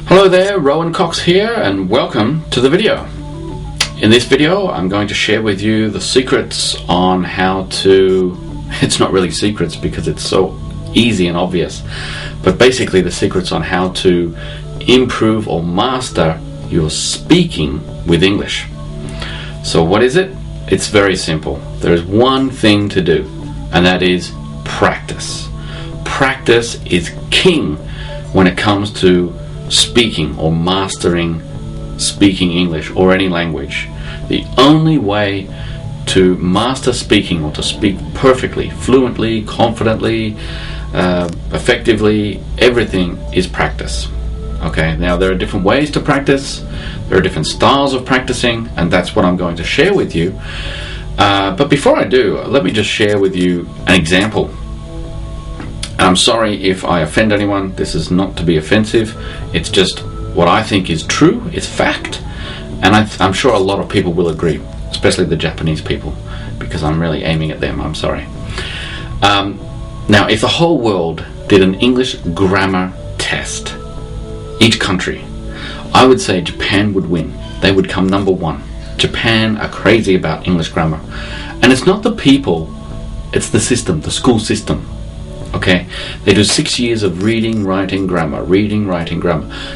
Hello there, Rowan Cox here, and welcome to the video. In this video, I'm going to share with you the secrets on how to... It's not really secrets because it's so easy and obvious, but basically the secrets on how to improve or master your speaking with English. So what is it? It's very simple. There is one thing to do, and that is practice. Practice is king when it comes to speaking or mastering speaking English or any language. The only way to master speaking or to speak perfectly, fluently, confidently, effectively, everything is practice. Okay, now there are different ways to practice, there are different styles of practicing, and that's what I'm going to share with you. But before I do, let me just share with you an example. I'm sorry if I offend anyone. This is not to be offensive. It's just what I think is true. It's fact. And I'm sure a lot of people will agree, especially the Japanese people, because I'm really aiming at them. I'm sorry. Now, if the whole world did an English grammar test, each country, I would say Japan would win. They would come number one. Japan are crazy about English grammar. And it's not the people, it's the system, the school system. Okay, they do 6 years of reading, writing, grammar,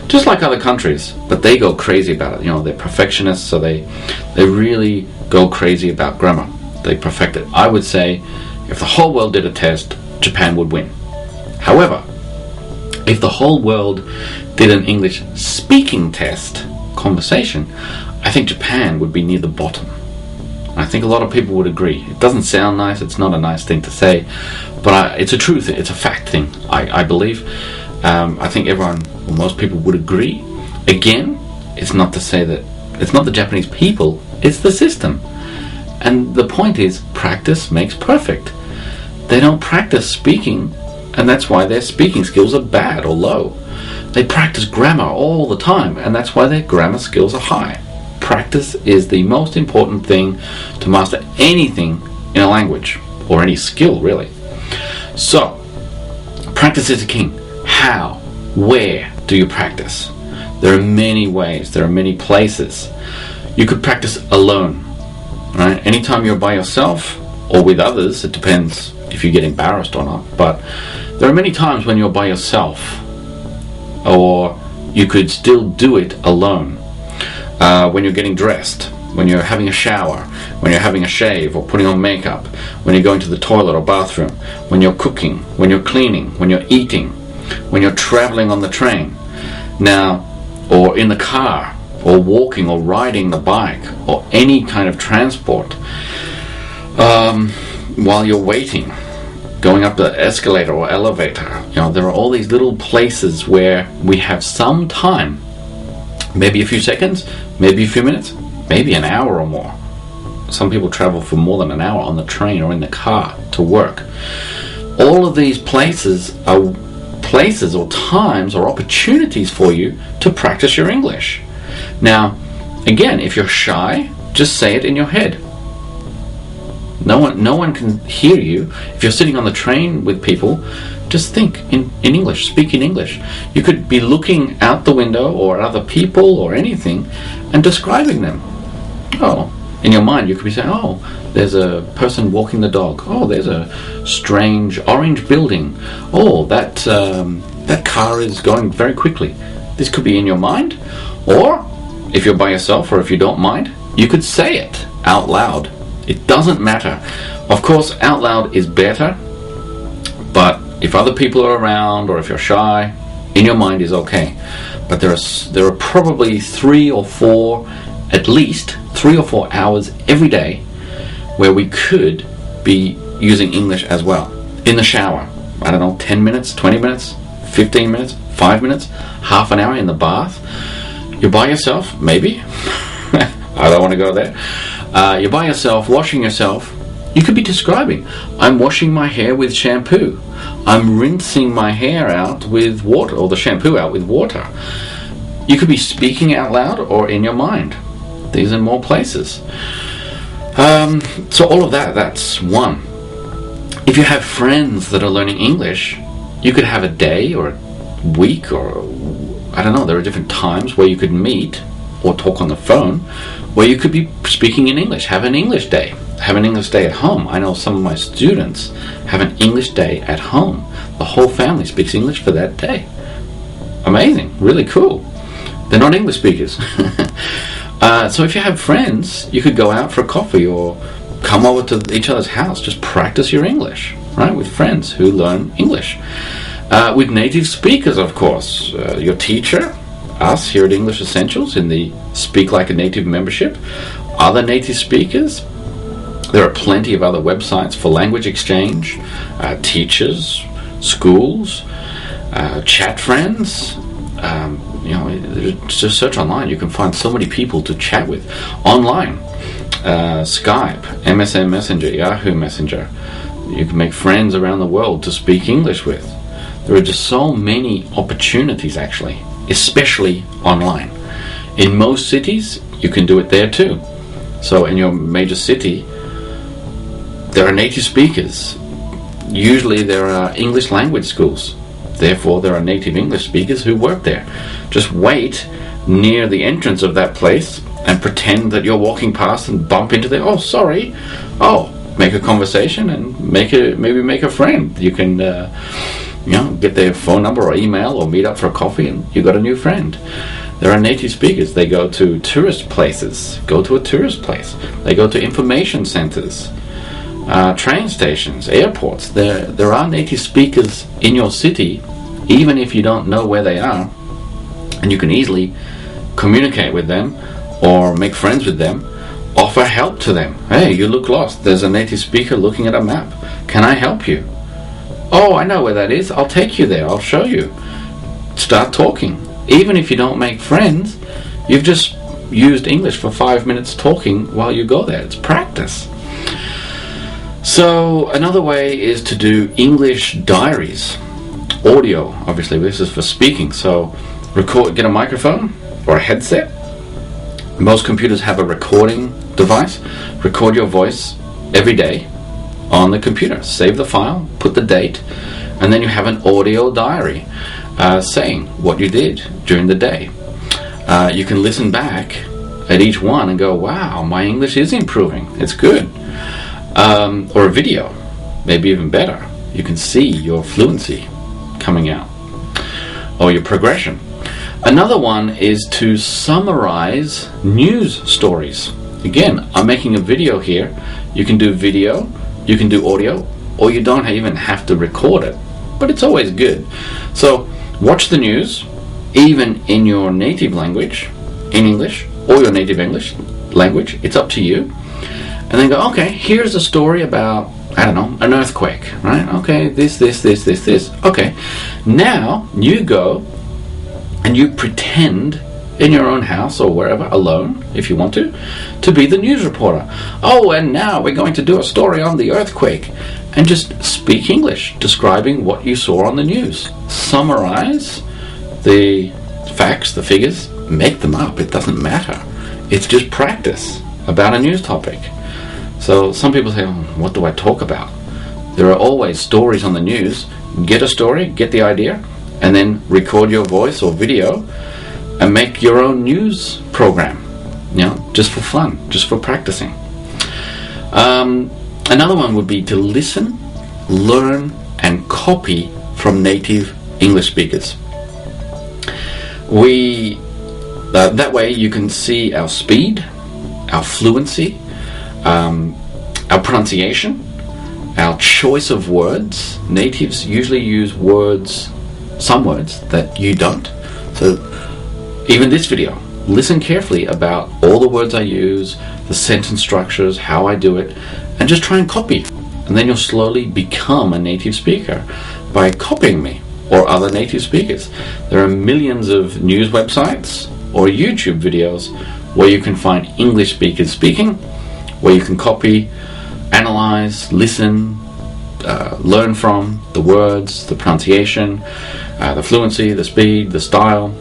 just like other countries, but they go crazy about it. You know, they're perfectionists, so they really go crazy about grammar. They perfect it. I would say if the whole world did a test, Japan would win. However, if the whole world did an English speaking test, conversation, I think Japan would be near the bottom. I think a lot of people would agree. It doesn't sound nice, it's not a nice thing to say, but it's a truth, it's a fact thing, I believe. I think everyone, or most people would agree. Again, it's not to say that, it's not the Japanese people, it's the system. And the point is, practice makes perfect. They don't practice speaking, and that's why their speaking skills are bad or low. They practice grammar all the time, and that's why their grammar skills are high. Practice is the most important thing to master anything in a language, or any skill really. So, practice is the king. How? Where do you practice? There are many ways, there are many places. You could practice alone, right? Anytime you're by yourself, or with others, it depends if you get embarrassed or not, but there are many times when you're by yourself, or you could still do it alone. When you're getting dressed, when you're having a shower, when you're having a shave or putting on makeup, when you're going to the toilet or bathroom, when you're cooking, when you're cleaning, when you're eating, when you're traveling on the train, now, or in the car, or walking or riding the bike, or any kind of transport, while you're waiting, going up the escalator or elevator. You know, there are all these little places where we have some time, maybe a few seconds, maybe a few minutes, maybe an hour or more. Some people travel for more than an hour on the train or in the car to work. All of these places are places or times or opportunities for you to practice your English. Now, again, if you're shy, just say it in your head. No one can hear you. If you're sitting on the train with people, just think in English, speak in English. You could be looking out the window or at other people or anything and describing them. Oh, in your mind you could be saying, oh, there's a person walking the dog. Oh, there's a strange orange building. Oh, that car is going very quickly. This could be in your mind. Or, if you're by yourself or if you don't mind, you could say it out loud. It doesn't matter. Of course, out loud is better, but if other people are around or if you're shy, in your mind is okay. But there are probably at least 3 or 4 hours every day where we could be using English as well. In the shower, I don't know, 10 minutes, 20 minutes, 15 minutes, 5 minutes, half an hour in the bath. You're by yourself, maybe. I don't want to go there. You're by yourself, washing yourself. You could be describing, I'm washing my hair with shampoo. I'm rinsing my hair out with water, or the shampoo out with water. You could be speaking out loud or in your mind. These are more places. So all of that's one. If you have friends that are learning English, you could have a day or a week or I don't know, there are different times where you could meet or talk on the phone where you could be speaking in English. Have an English day. Have an English day at home. I know some of my students have an English day at home. The whole family speaks English for that day. Amazing. Really cool. They're not English speakers. So if you have friends, you could go out for a coffee or come over to each other's house. Just practice your English, right, with friends who learn English. With native speakers, of course. Your teacher, us here at English Essentials in the Speak Like a Native membership, other native speakers. There are plenty of other websites for language exchange, teachers, schools, chat friends. Just search online. You can find so many people to chat with online. Skype, MSN Messenger, Yahoo Messenger. You can make friends around the world to speak English with. There are just so many opportunities, actually, especially online. In most cities, you can do it there too. So in your major city, there are native speakers. Usually there are English language schools. Therefore, there are native English speakers who work there. Just wait near the entrance of that place and pretend that you're walking past and bump into them. Oh, sorry. Oh, make a conversation and maybe make a friend. You can get their phone number or email or meet up for a coffee and you got a new friend. There are native speakers. They go to tourist places. Go to a tourist place. They go to information centers, train stations, airports. There are native speakers in your city, even if you don't know where they are, and you can easily communicate with them or make friends with them, offer help to them. Hey, you look lost. There's a native speaker looking at a map. Can I help you? Oh, I know where that is. I'll take you there. I'll show you. Start talking. Even if you don't make friends, you've just used English for 5 minutes talking while you go there. It's practice. So another way is to do English diaries. Audio, obviously, this is for speaking. So get a microphone or a headset. Most computers have a recording device. Record your voice every day on the computer. Save the file, put the date, and then you have an audio diary saying what you did during the day. You can listen back at each one and go, wow, my English is improving. It's good. Or a video, maybe even better. You can see your fluency coming out or your progression. Another one is to summarize news stories. Again, I'm making a video here. You can do video, you can do audio, or you don't even have to record it, but it's always good. So watch the news, even in your native language, in English, or your native English language. It's up to you. And then go, okay, here's a story about, I don't know, an earthquake, right? Okay, this. Okay, now you go and you pretend in your own house or wherever, alone, if you want to be the news reporter. Oh, and now we're going to do a story on the earthquake. And just speak English, describing what you saw on the news. Summarize the facts, the figures, make them up. It doesn't matter. It's just practice about a news topic. So some people say, oh, what do I talk about? There are always stories on the news. Get a story, get the idea, and then record your voice or video and make your own news program, just for fun, just for practicing. Another one would be to listen, learn, and copy from native English speakers. That way you can see our speed, our fluency, our pronunciation, our choice of words. Natives usually use some words that you don't. So even this video, listen carefully about all the words I use, the sentence structures, how I do it, and just try and copy. And then you'll slowly become a native speaker by copying me or other native speakers. There are millions of news websites or YouTube videos where you can find English speakers speaking, where you can copy, analyze, listen, learn from the words, the pronunciation, the fluency, the speed, the style.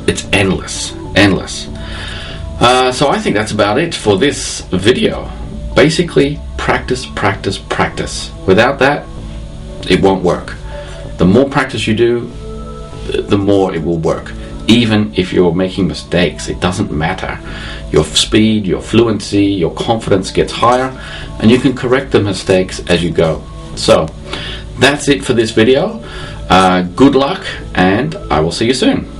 It's endless. So I think that's about it for this video. Basically, practice. Without that, it won't work. The more practice you do, the more it will work. Even if you're making mistakes, it doesn't matter. Your speed, your fluency, your confidence gets higher, and you can correct the mistakes as you go. So that's it for this video. Good luck, and I will see you soon.